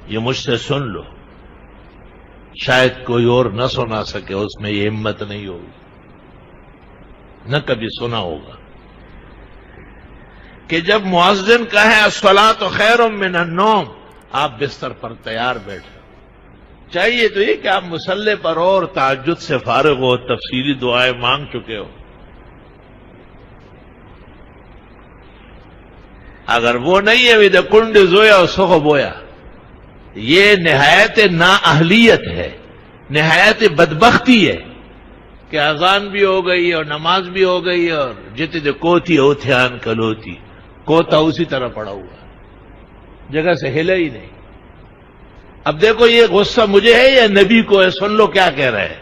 یہ مجھ سے سن لو، شاید کوئی اور نہ سنا سکے، اس میں یہ ہمت نہیں ہوگی، نہ کبھی سنا ہوگا کہ جب مؤذن کہے الصلاۃ خیر من النوم، آپ بستر پر تیار بیٹھے، چاہیے تو یہ کہ آپ مصلی پر اور تہجد سے فارغ ہو، تفصیلی دعائیں مانگ چکے ہو۔ اگر وہ نہیں ہے وِدَ کنڈ زویا اور سخ بویا، یہ نہایت نااہلیت ہے، نہایت بدبختی ہے کہ اذان بھی ہو گئی اور نماز بھی ہو گئی اور جتنے کوتی اوتھیان کلوتی، کوتا اسی طرح پڑا ہوا جگہ سے ہلا ہی نہیں۔ اب دیکھو یہ غصہ مجھے ہے یا نبی کو ہے؟ سن لو کیا کہہ رہے ہیں۔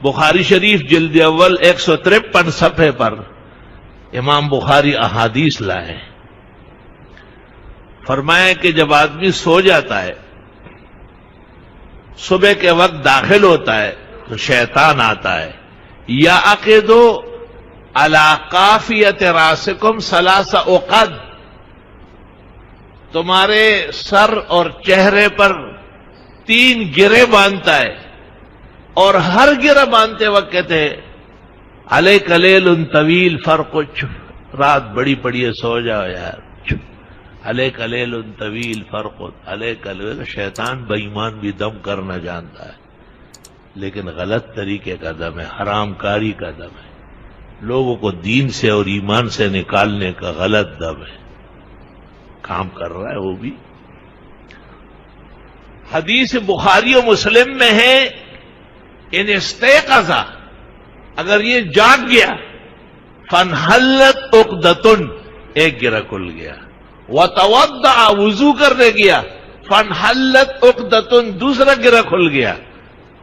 بخاری شریف جلد اول 153 صفحے پر امام بخاری احادیث لائے، فرمایا کہ جب آدمی سو جاتا ہے، صبح کے وقت داخل ہوتا ہے تو شیطان آتا ہے، یا عقدو علی قافیت راسکم ثلاث عقد، تمہارے سر اور چہرے پر 3 گرے باندھتا ہے، اور ہر گرہ باندھتے وقت کہتے ہیں علیک لیل طویل فرقچ، رات بڑی پڑی ہے سو جاؤ یار، علیک لیل طویل فرقت، علیک لیل۔ شیطان بے ایمان بھی دم کرنا جانتا ہے، لیکن غلط طریقے کا دم ہے، حرام کاری کا دم ہے، لوگوں کو دین سے اور ایمان سے نکالنے کا غلط دم ہے، کام کر رہا ہے وہ بھی۔ حدیث بخاری و مسلم میں ہے ان استيقظ، اگر یہ جاگ گیا، فانحلت عقدۃ، ایک گرہ کھل گیا، وتوضأ، وضو کرنے گیا، فانحلت عقدۃ، دوسرا گرہ کھل گیا،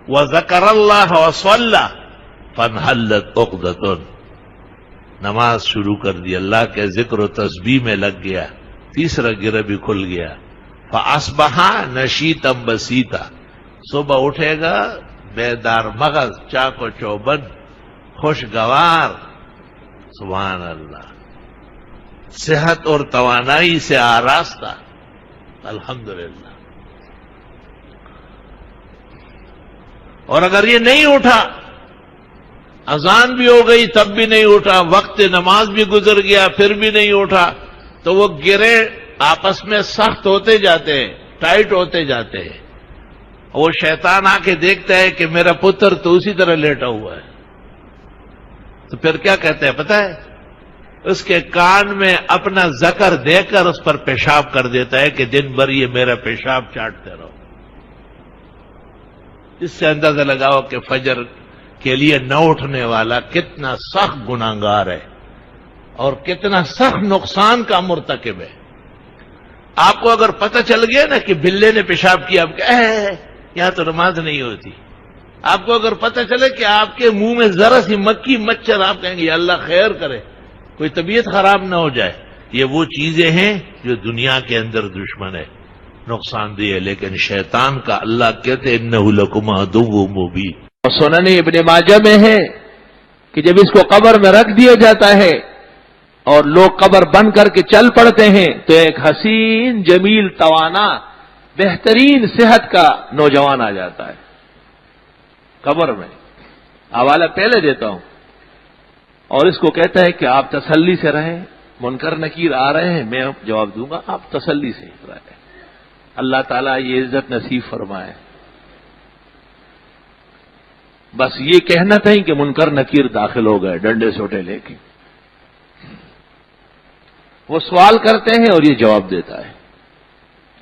وذکر اللہ وصلی، فانحلت عقدۃ، نماز شروع کر دی، اللہ کے ذکر و تسبیح میں لگ گیا، تیسرا گرہ بھی کھل گیا، فاصبح نشیطا بسیطا، صبح اٹھے گا بیدار مغز، چاق و چوبند، خوشگوار، سبحان اللہ، صحت اور توانائی سے آراستہ، الحمدللہ۔ اور اگر یہ نہیں اٹھا، اذان بھی ہو گئی تب بھی نہیں اٹھا، وقت نماز بھی گزر گیا پھر بھی نہیں اٹھا، تو وہ گرے آپس میں سخت ہوتے جاتے ہیں، ٹائٹ ہوتے جاتے ہیں، وہ شیطان آ کے دیکھتا ہے کہ میرا پتر تو اسی طرح لیٹا ہوا ہے، تو پھر کیا کہتے ہیں پتہ ہے؟ اس کے کان میں اپنا ذکر دے کر اس پر پیشاب کر دیتا ہے کہ دن بھر یہ میرا پیشاب چاٹتے رہو۔ اس سے اندازہ لگاؤ کہ فجر کے لیے نہ اٹھنے والا کتنا سخت گناہگار ہے اور کتنا سخت نقصان کا مرتکب ہے۔ آپ کو اگر پتہ چل گیا نا کہ بلے نے پیشاب کیا، آپ یہاں تو نماز نہیں ہوتی، آپ کو اگر پتہ چلے کہ آپ کے منہ میں ذرا سی مکھی مچھر، آپ کہیں گے اللہ خیر کرے، کوئی طبیعت خراب نہ ہو جائے۔ یہ وہ چیزیں ہیں جو دنیا کے اندر دشمن ہے، نقصان دہ ہے، لیکن شیطان کا اللہ کہتے انہ لکم عدو مبین۔ اور سنن ابن ماجہ میں ہے کہ جب اس کو قبر میں رکھ دیا جاتا ہے اور لوگ قبر بند کر کے چل پڑتے ہیں تو ایک حسین جمیل توانا بہترین صحت کا نوجوان آ جاتا ہے قبر میں۔ حوالہ پہلے دیتا ہوں، اور اس کو کہتا ہے کہ آپ تسلی سے رہیں، منکر نکیر آ رہے ہیں میں جواب دوں گا، آپ تسلی سے رہیں، اللہ تعالیٰ یہ عزت نصیب فرمائے۔ بس یہ کہنا تھا کہ منکر نکیر داخل ہو گئے ڈنڈے سوٹے لے کے، وہ سوال کرتے ہیں اور یہ جواب دیتا ہے،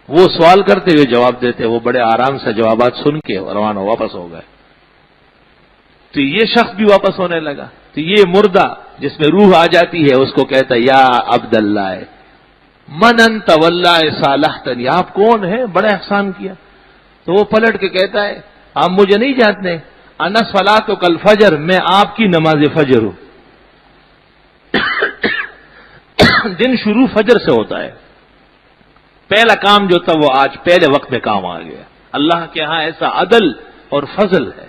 وہ سوال کرتے ہوئے جواب دیتے ہیں، وہ بڑے آرام سے جوابات سن کے روانہ واپس ہو گئے۔ تو یہ شخص بھی واپس ہونے لگا، تو یہ مردہ جس میں روح آ جاتی ہے اس کو کہتا ہے یا عبداللہ من انت واللہ صالحتنی، آپ کون ہیں، بڑا احسان کیا۔ تو وہ پلٹ کے کہتا ہے آپ مجھے نہیں جانتے، انا صلاتک الفجر، میں آپ کی نماز فجر ہوں۔ دن شروع فجر سے ہوتا ہے، پہلا کام جو تھا وہ آج پہلے وقت میں کام آ گیا۔ اللہ کے ہاں ایسا عدل اور فضل ہے،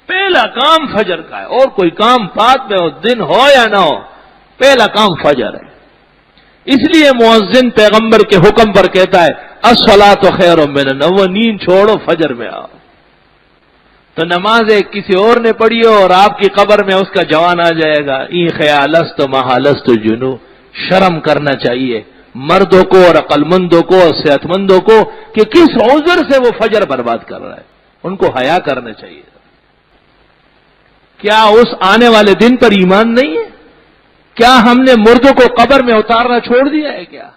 پہلا کام فجر کا ہے، اور کوئی کام بعد میں ہو، دن ہو یا نہ ہو، پہلا کام فجر ہے۔ اس لیے مؤذن پیغمبر کے حکم پر کہتا ہے الصلاۃ خیر من النوم، وہ نیند چھوڑو فجر میں آؤ. تو نماز کسی اور نے پڑھی ہو اور آپ کی قبر میں اس کا جوان آ جائے گا، این خیالست محالست جنو. شرم کرنا چاہیے مردوں کو اور عقل مندوں کو اور صحت مندوں کو کہ کس عذر سے وہ فجر برباد کر رہا ہے. ان کو حیا کرنا چاہیے. کیا اس آنے والے دن پر ایمان نہیں ہے؟ کیا ہم نے مردوں کو قبر میں اتارنا چھوڑ دیا ہے کیا؟